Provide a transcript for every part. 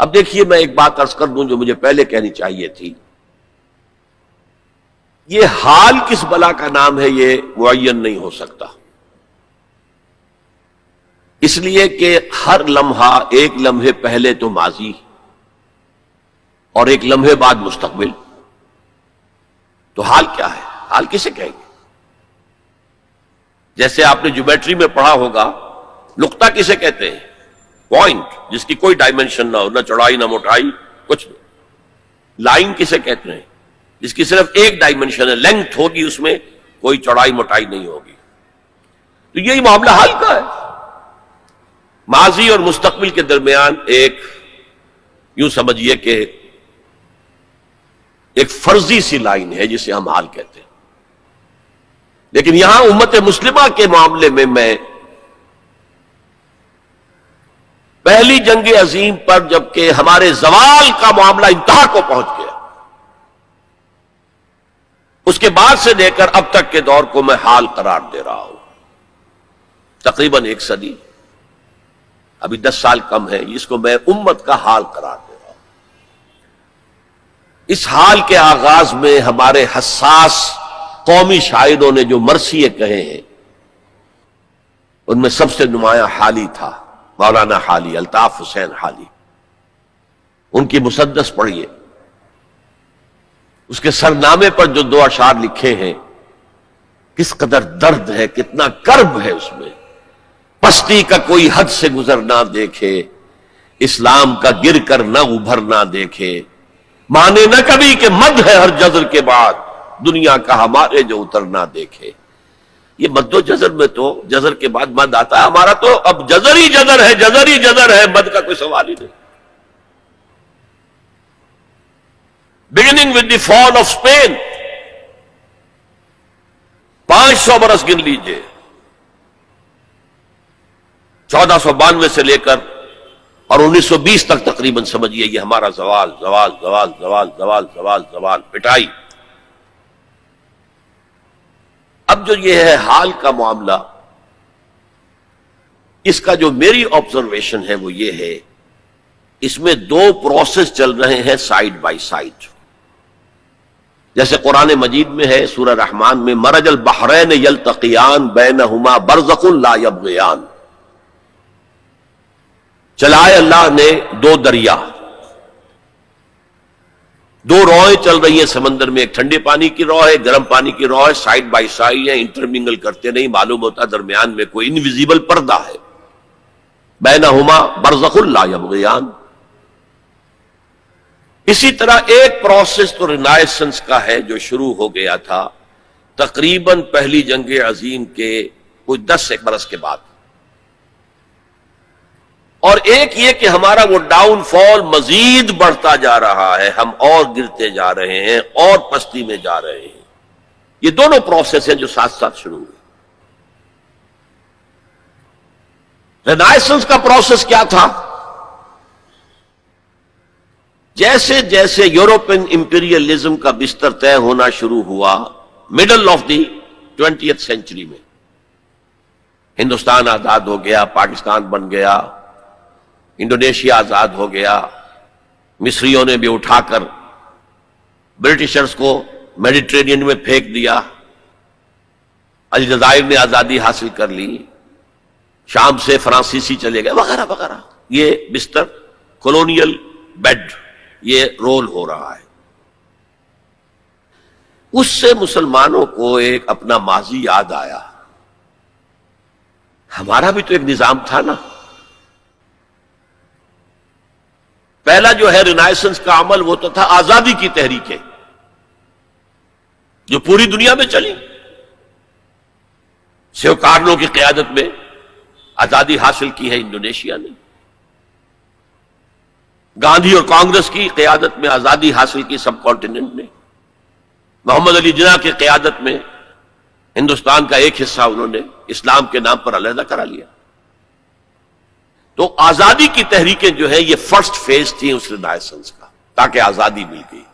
اب دیکھیے میں ایک بات عرض کر دوں جو مجھے پہلے کہنی چاہیے تھی. یہ حال کس بلا کا نام ہے یہ معین نہیں ہو سکتا، اس لیے کہ ہر لمحہ ایک لمحے پہلے تو ماضی اور ایک لمحے بعد مستقبل. تو حال کیا ہے؟ حال کسے کہیں گے؟ جیسے آپ نے جیومیٹری میں پڑھا ہوگا، نقطہ کسے کہتے ہیں؟ پوائنٹ جس کی کوئی ڈائمنشن نہ ہو، نہ چوڑائی نہ موٹائی، کچھ نہیں. لائن کسے کہتے ہیں؟ جس کی صرف ایک ڈائمنشن ہے، لینتھ ہوگی، اس میں کوئی چوڑائی موٹائی نہیں ہوگی. تو یہی معاملہ حال کا ہے. ماضی اور مستقبل کے درمیان ایک یوں سمجھیے کہ ایک فرضی سی لائن ہے جسے ہم حال کہتے ہیں. لیکن یہاں امت مسلمہ کے معاملے میں پہلی جنگ عظیم پر جبکہ ہمارے زوال کا معاملہ انتہا کو پہنچ گیا، اس کے بعد سے لے کر اب تک کے دور کو میں حال قرار دے رہا ہوں. تقریباً 1 صدی، ابھی 10 سال کم ہے، اس کو میں امت کا حال قرار دے رہا ہوں. اس حال کے آغاز میں ہمارے حساس قومی شاعروں نے جو مرثیے کہے ہیں، ان میں سب سے نمایاں حالی تھا، مولانا حالی، الطاف حسین حالی. ان کی مسدس پڑھیے، اس کے سرنامے پر جو 2 اشعار لکھے ہیں، کس قدر درد ہے، کتنا کرب ہے اس میں. پستی کا کوئی حد سے گزر نہ دیکھے، اسلام کا گر کر نہ ابھر نہ دیکھے، مانے نہ کبھی کہ مد ہے ہر جزر کے بعد، دنیا کا ہمارے جو اتر نہ دیکھے. یہ مد و جزر میں تو جزر کے بعد مد آتا ہے، ہمارا تو اب جزر ہی جزر ہے، جزر ہی جزر ہے، مد کا کوئی سوال ہی نہیں. beginning with the fall of Spain، 500 برس گن لیجئے، 1492 سے لے کر اور 1920 تک تقریباً سمجھیے یہ ہمارا زوال زوال زوال زوال زوال زوال زوال پٹائی. اب جو یہ ہے حال کا معاملہ، اس کا جو میری آبزرویشن ہے وہ یہ ہے، اس میں 2 پروسیس چل رہے ہیں سائیڈ بائی سائیڈ. جیسے قرآن مجید میں ہے سورہ رحمان میں، مرج البحرین یلتقیان بینہما برزخ لا یبغیان. چلائے اللہ نے 2 دریا، 2 روئیں چل رہی ہیں سمندر میں، ایک ٹھنڈے پانی کی رو ہے، گرم پانی کی رو ہے، سائیڈ بائی سائیڈ ہیں، انٹرمنگل کرتے نہیں، معلوم ہوتا درمیان میں کوئی انویزیبل پردہ ہے. بینہما برزخ لا یبغیان. اسی طرح ایک پروسیس تو رینائسنس کا ہے جو شروع ہو گیا تھا تقریباً پہلی جنگ عظیم کے کچھ 10 برس کے بعد، اور ایک یہ کہ ہمارا وہ ڈاؤن فال مزید بڑھتا جا رہا ہے، ہم اور گرتے جا رہے ہیں اور پستی میں جا رہے ہیں. یہ دونوں پروسیس ہیں جو ساتھ ساتھ شروع ہوئے. رینائسنس کا پروسیس کیا تھا؟ جیسے جیسے یورپین امپیریلزم کا بستر طے ہونا شروع ہوا middle of the 20th century میں، ہندوستان آزاد ہو گیا، پاکستان بن گیا، انڈونیشیا آزاد ہو گیا، مصریوں نے بھی اٹھا کر برٹشرز کو میڈیٹرینین میں پھینک دیا، الجزائر نے آزادی حاصل کر لی، شام سے فرانسیسی چلے گئے، وغیرہ وغیرہ. یہ بستر کولونیل بیڈ یہ رول ہو رہا ہے. اس سے مسلمانوں کو ایک اپنا ماضی یاد آیا. ہمارا بھی تو ایک نظام تھا نا. پہلا جو ہے رینائسنس کا عمل وہ تو تھا آزادی کی تحریکیں جو پوری دنیا میں چلی. سیوکارنو کی قیادت میں آزادی حاصل کی ہے انڈونیشیا نے، گاندھی اور کانگریس کی قیادت میں آزادی حاصل کی سب کانٹیننٹ نے، محمد علی جناح کی قیادت میں ہندوستان کا ایک حصہ انہوں نے اسلام کے نام پر علیحدہ کرا لیا. تو آزادی کی تحریکیں جو ہے یہ فرسٹ فیز تھی اس رینائسنس کا، تاکہ آزادی مل گئی.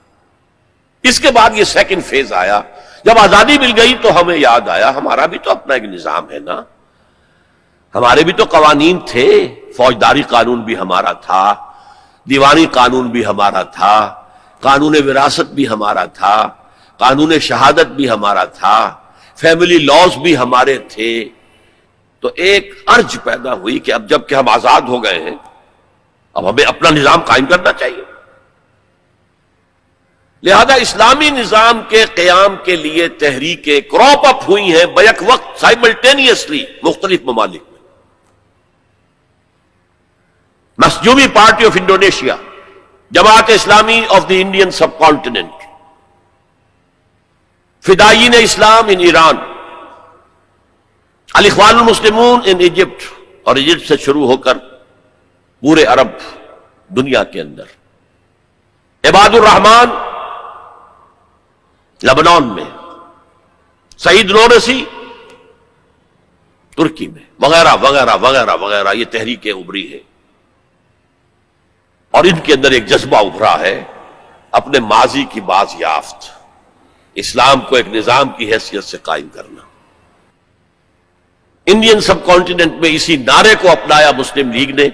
اس کے بعد یہ سیکنڈ فیز آیا. جب آزادی مل گئی تو ہمیں یاد آیا ہمارا بھی تو اپنا ایک نظام ہے نا، ہمارے بھی تو قوانین تھے، فوجداری قانون بھی ہمارا تھا، دیوانی قانون بھی ہمارا تھا، قانون وراثت بھی ہمارا تھا، قانون شہادت بھی ہمارا تھا، فیملی لاز بھی ہمارے تھے. تو ایک ارج پیدا ہوئی کہ اب جب کہ ہم آزاد ہو گئے ہیں اب ہمیں اپنا نظام قائم کرنا چاہیے. لہذا اسلامی نظام کے قیام کے لیے تحریکیں کراپ اپ ہوئی ہیں بیک وقت سائملٹینیسلی مختلف ممالک میں. مسجومی party of Indonesia, Jamaat Islami of the Indian subcontinent, Fidayeen Islam in Iran, al Ikhwan al Muslimun in Egypt, اور ایجپٹ سے شروع ہو کر پورے عرب دنیا کے اندر، عباد الرحمان لبنان میں، سعید نورسی ترکی میں، وغیرہ وغیرہ وغیرہ وغیرہ، یہ تحریکیں ابھری ہیں اور ان کے اندر ایک جذبہ ابھرا ہے اپنے ماضی کی باز یافت، اسلام کو ایک نظام کی حیثیت سے قائم کرنا. انڈین سب کانٹیننٹ میں اسی نعرے کو اپنایا مسلم لیگ نے،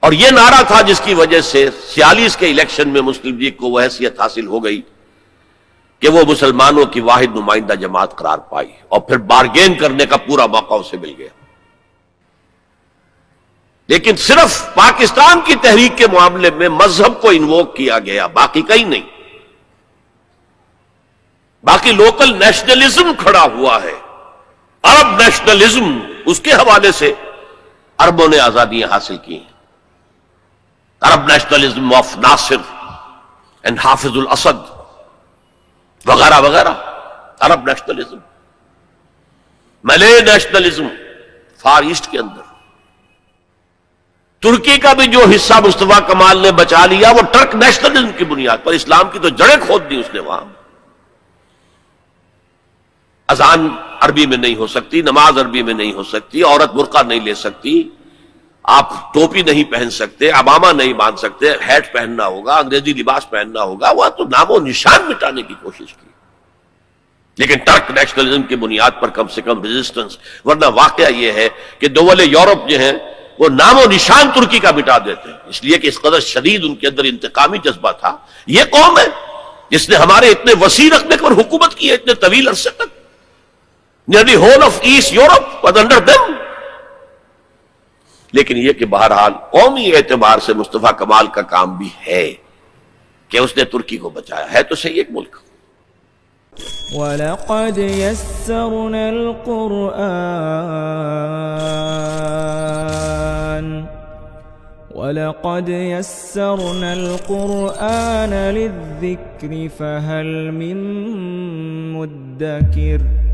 اور یہ نعرہ تھا جس کی وجہ سے 46 کے الیکشن میں مسلم لیگ کو وہ حیثیت حاصل ہو گئی کہ وہ مسلمانوں کی واحد نمائندہ جماعت قرار پائی، اور پھر بارگین کرنے کا پورا موقع اسے مل گیا. لیکن صرف پاکستان کی تحریک کے معاملے میں مذہب کو انووک کیا گیا، باقی کہیں نہیں. باقی لوکل نیشنلزم کھڑا ہوا ہے، عرب نیشنلزم، اس کے حوالے سے عربوں نے آزادیاں حاصل کی ہیں. عرب نیشنلزم آف ناصر اینڈ حافظ الاسد وغیرہ وغیرہ، عرب نیشنلزم، ملے نیشنلزم فار ایسٹ کے اندر. ترکی کا بھی جو حصہ مصطفیٰ کمال نے بچا لیا وہ ٹرک نیشنلزم کی بنیاد پر، اسلام کی تو جڑیں کھود دی اس نے وہاں. اذان عربی میں نہیں ہو سکتی، نماز عربی میں نہیں ہو سکتی، عورت برقع نہیں لے سکتی، آپ ٹوپی نہیں پہن سکتے، عمامہ نہیں باندھ سکتے، ہیٹ پہننا ہوگا، انگریزی لباس پہننا ہوگا. وہ تو نام و نشان مٹانے کی کوشش کی، لیکن ٹرک نیشنلزم کی بنیاد پر کم سے کم ریزسٹنس. ورنہ واقعہ یہ ہے کہ دول یورپ جو ہیں وہ نام و نشان ترکی کا مٹا دیتے ہیں، اس لیے کہ اس قدر شدید ان کے اندر انتقامی جذبہ تھا. یہ قوم ہے جس نے ہمارے اتنے وسیع رقبے پر حکومت کی ہے اتنے طویل عرصے تک. Nearly whole of East Europe was under them. لیکن یہ کہ بہرحال قومی اعتبار سے مصطفیٰ کمال کا کام بھی ہے کہ اس نے ترکی کو بچایا ہے. تو صحیح ایک ملک. وَلَقَدْ يَسَّرْنَا الْقُرْآنَ لِلذِّكْرِ فَهَلْ مِن مُّدَّكِرٍ